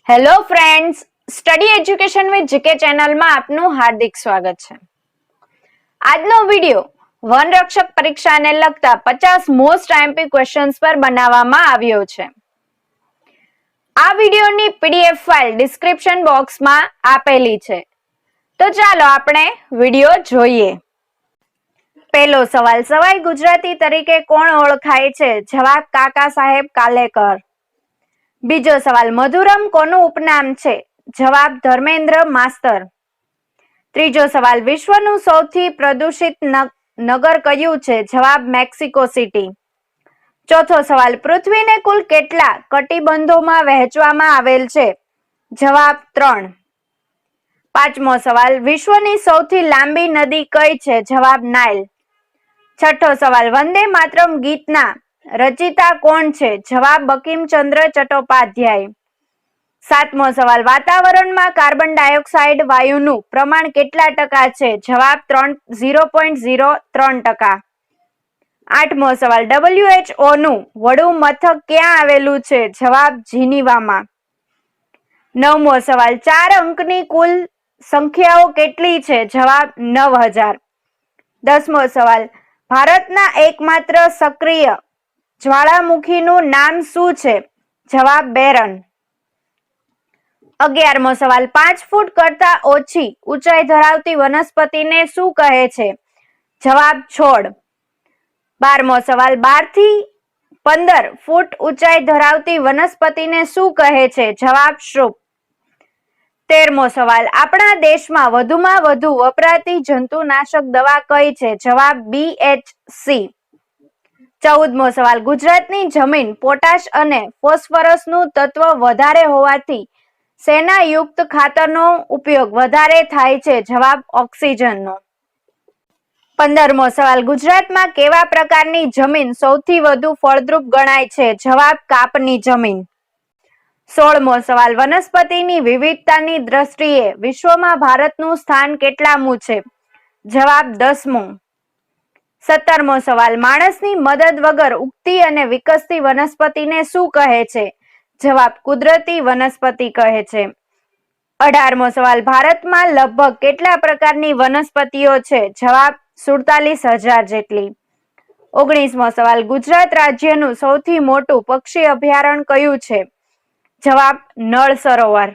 Hello friends, study education with GK ચેનલમાં આપનું હાર્દિક સ્વાગત છે. આજનો વિડિયો વનરક્ષક પરીક્ષાને લગતા 50 મોસ્ટ આઈએમપી ક્વેશ્ચન્સ પર બનાવવામાં આવ્યો છે. આ વિડિયોની પીડીએફ ફાઇલ ડિસ્ક્રિપ્શન બોક્સમાં આપેલી છે. તો ચાલો આપણે વિડિયો જોઈએ. પહેલો સવાલ, સવાઈ ગુજરાતી તરીકે કોણ ઓળખાય છે? જવાબ કાકા સાહેબ કાલેકર. બીજો સવાલ, મધુરમ કોનું ઉપનામ છે? જવાબ ધર્મેન્દ્ર માસ્તર. ત્રીજો સવાલ, વિશ્વનું સૌથી પ્રદૂષિત નગર કયું છે? જવાબ મેક્સિકો સિટી. ચોથો સવાલ, પૃથ્વીને કુલ કેટલા કટિબંધોમાં વહેંચવામાં આવેલ છે? જવાબ 3. પાંચમો સવાલ, વિશ્વની સૌથી લાંબી નદી કઈ છે? જવાબ નાઇલ. છઠ્ઠો સવાલ, વંદે માતરમ ગીતના રચિતા કોણ છે? જવાબ બંકિમચંદ્ર ચટ્ટોપાધ્યાય. સાતમો સવાલ, વાતાવરણમાં કાર્બન ડાયોક્સાઇડ વાયુનું પ્રમાણ કેટલા ટકા છે? જવાબ 0.03%. આઠમો સવાલ, WHO નું વડુ મથક ક્યાં આવેલું છે? જવાબ જીનીવામાં. નવમો સવાલ, 4 અંકની કુલ સંખ્યાઓ કેટલી છે? જવાબ 9000. 10મો સવાલ, ભારતના એકમાત્ર સક્રિય જ્વાળામુખીનું નામ શું છે? જવાબ બેરન. 11મો સવાલ, 5 ફૂટ કરતા ઓછી ઊંચાઈ ધરાવતી વનસ્પતિને શું કહે છે? જવાબ છોડ. 12મો સવાલ, 12 થી 15 ફૂટ ઊંચાઈ ધરાવતી વનસ્પતિને શું કહે છે? જવાબ શ્રુપ. 13મો સવાલ, આપણા દેશમાં વધુમાં વધુ વપરાતી જંતુનાશક દવા કઈ છે? જવાબ BHC. 14મો સવાલ, ગુજરાતની જમીન પોટાશ અને ફોસ્ફરસનું તત્વ વધારે હોવાથી શેના યુક્ત ખાતરનો ઉપયોગ વધારે થાય છે? જવાબ ઓક્સિજનનો. 15મો સવાલ, ગુજરાતમાં કેવા પ્રકારની જમીન સૌથી વધુ ફળદ્રુપ ગણાય છે? જવાબ કાપની જમીન. 16મો સવાલ, વનસ્પતિની વિવિધતાની દ્રષ્ટિએ વિશ્વમાં ભારતનું સ્થાન કેટલામું છે? જવાબ 10મું. 17મો સવાલ, માણસની મદદ વગર ઉગતી અને વિકસતી વનસ્પતિને શું કહે છે? જવાબ કુદરતી વનસ્પતિ કહે છે. 18મો સવાલ, ભારતમાં લગભગ કેટલા પ્રકારની વનસ્પતિઓ છે? જવાબ 47000 જેટલી. 19મો સવાલ, ગુજરાત રાજ્યનું સૌથી મોટું પક્ષી અભયારણ્ય કયું છે? જવાબ નળ સરોવર.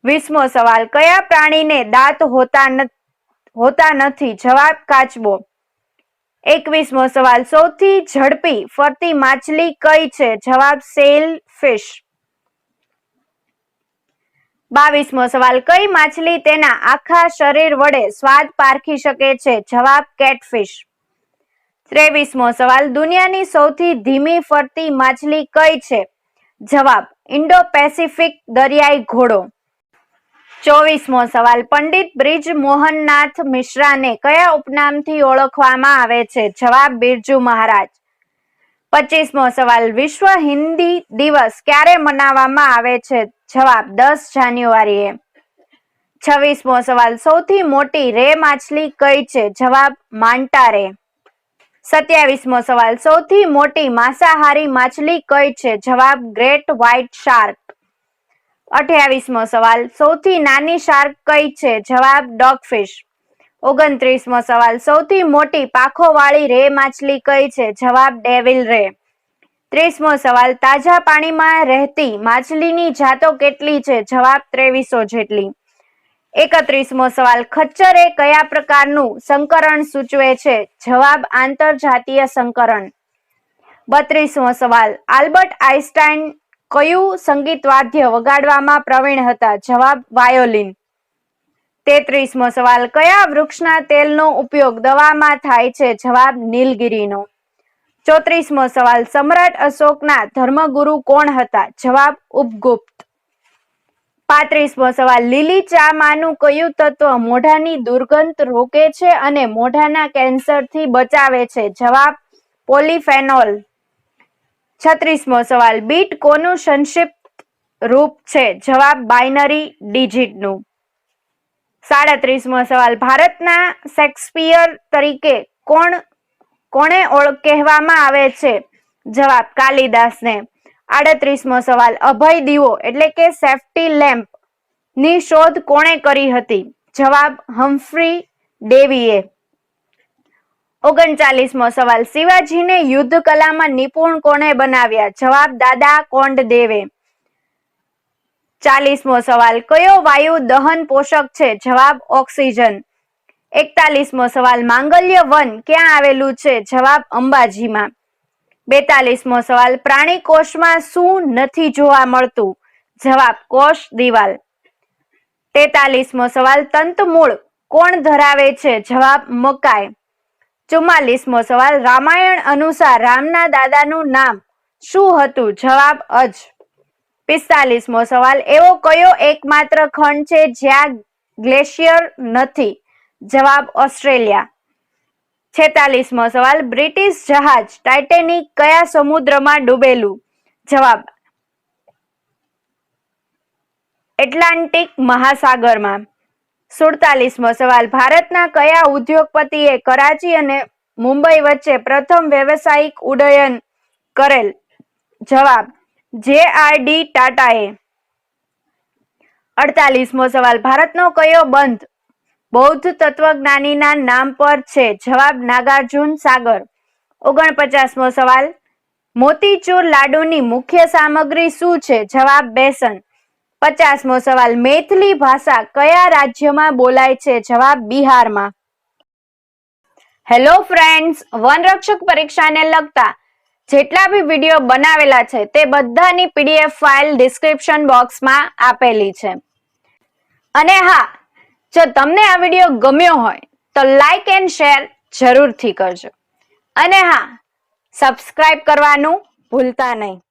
20મો સવાલ, કયા પ્રાણીને દાંત હોતા નથી? જવાબ કાચબો. 21મો સવાલ, સૌથી ઝડપી ફરતી માછલી કઈ છે? જવાબ સેલ ફિશ. 22મો સવાલ, કઈ માછલી તેના આખા શરીર વડે સ્વાદ પારખી શકે છે? જવાબ કેટફિશ. 23મો સવાલ, દુનિયાની સૌથી ધીમી ફરતી માછલી કઈ છે? જવાબ ઇન્ડો પેસિફિક દરિયાઈ ઘોડો. 24મો સવાલ, પંડિત બ્રિજ મોહનનાથ મિશ્રાને કયા ઉપનામથી ઓળખવામાં આવે છે? જવાબ બિરજુ મહારાજ. 25મો સવાલ, વિશ્વ હિન્દી દિવસ ક્યારે મનાવવામાં આવે છે? જવાબ 10 જાન્યુઆરીએ. 26મો સવાલ, સૌથી મોટી રે માછલી કઈ છે? જવાબ માંટા રે. 27મો સવાલ, સૌથી મોટી માંસાહારી માછલી કઈ છે? જવાબ ગ્રેટ વ્હાઇટ શાર્ક. 28મો સવાલ, સૌથી નાની શાર્ક કઈ છે? જવાબ ડોગફિશ. 29મો સવાલ, સૌથી મોટી પાંખોવાળી રે માછલી કઈ છે? જવાબ ડેવિલ રે. 30મો સવાલ, તાજા પાણીમાં રહેતી માછલીની જાતો કેટલી છે? જવાબ 2300 જેટલી. 31મો સવાલ, ખચ્ચર એ કયા પ્રકારનું સંકરણ સૂચવે છે? જવાબ આંતરજાતીય સંકરણ. 32મો સવાલ, આલ્બર્ટ આઇન્સ્ટાઇન કયું સંગીત વાદ્ય વગાડવામાં પ્રવીણ હતા? જવાબ વાયોલિન. 33મો સવાલ, કયા વૃક્ષના તેલનો ઉપયોગ દવામાં થાય છે? જવાબ નીલગિરીનો. 34મો સવાલ, સમ્રાટ અશોકના ધર્મગુરુ કોણ હતા? જવાબ ઉપગુપ્ત. 35મો સવાલ, લીલી ચા માંનું કયું તત્વ મોઢાની દુર્ગંધ રોકે છે અને મોઢાના કેન્સરથી બચાવે છે? જવાબ પોલીફેનોલ. 36મો સવાલ, બીટ કોનું સંક્ષિપ્ત રૂપ છે? જવાબ બાઇનરી ડિજિટનું. 37મો સવાલ, ભારતના શેક્સપિયર તરીકે કોણે કહેવામાં આવે છે? જવાબ કાલિદાસને. 38મો સવાલ અભય દીવો એટલે કે સેફ્ટી લેમ્પ ની શોધ કોણે કરી હતી? જવાબ હમ્ફ્રી ડેવીએ. 39મો સવાલ શિવાજીને યુદ્ધ કલામાં નિપુણ કોણે બનાવ્યા? જવાબ દાદા કોંડદેવે. 40મો સવાલ કયો વાયુ દહન પોષક છે? જવાબ ઓક્સિજન. 41મો સવાલ માંગલ્ય વન ક્યાં આવેલું છે? જવાબ અંબાજીમાં. 42મો સવાલ પ્રાણી કોષમાં શું નથી જોવા મળતું? જવાબ કોષ દિવાલ. 43મો સવાલ તંતુમૂળ કોણ ધરાવે છે? જવાબ મકાઈ. 44મો સવાલ રામાયણ અનુસાર રામના દાદાનું નામ શું હતું? જવાબ અજ. 45મો સવાલ એવો કયો એકમાત્ર ખંડ છે જ્યાં ગ્લેશિયર નથી? જવાબ ઓસ્ટ્રેલિયા. 46મો સવાલ બ્રિટિશ જહાજ ટાઇટેનિક કયા સમુદ્રમાં ડૂબેલું? જવાબ એટલાન્ટિક મહાસાગરમાં. 47મો સવાલ ભારતના કયા ઉદ્યોગપતિએ કરાચી અને મુંબઈ વચ્ચે પ્રથમ વ્યવસાયિક ઉડ્ડયન કરેલ? જવાબ JRD ટાટાએ. 48મો સવાલ ભારતનો કયો બંધ બૌદ્ધ તત્વજ્ઞાનીના નામ પર છે? જવાબ નાગાર્જુન સાગર. 49મો સવાલ મોતીચૂર લાડુની મુખ્ય સામગ્રી શું છે? જવાબ બેસન. 50મો સવાલ મૈથિલી ભાષા કયા રાજ્યમાં બોલાય છે? જવાબ બિહારમાં. હેલો ફ્રેન્ડ્સ, વનરક્ષક પરીક્ષાને લગતા જેટલા બી વિડીયો બનાવેલા છે તે બધાની PDF ફાઇલ ડિસ્ક્રિપ્શન બોક્સમાં આપેલી છે. અને હા, જો તમને આ વિડીયો ગમ્યો હોય તો લાઈક એન્ડ શેર જરૂરથી કરજો. અને હા, સબસ્ક્રાઇબ કરવાનું ભૂલતા નહીં.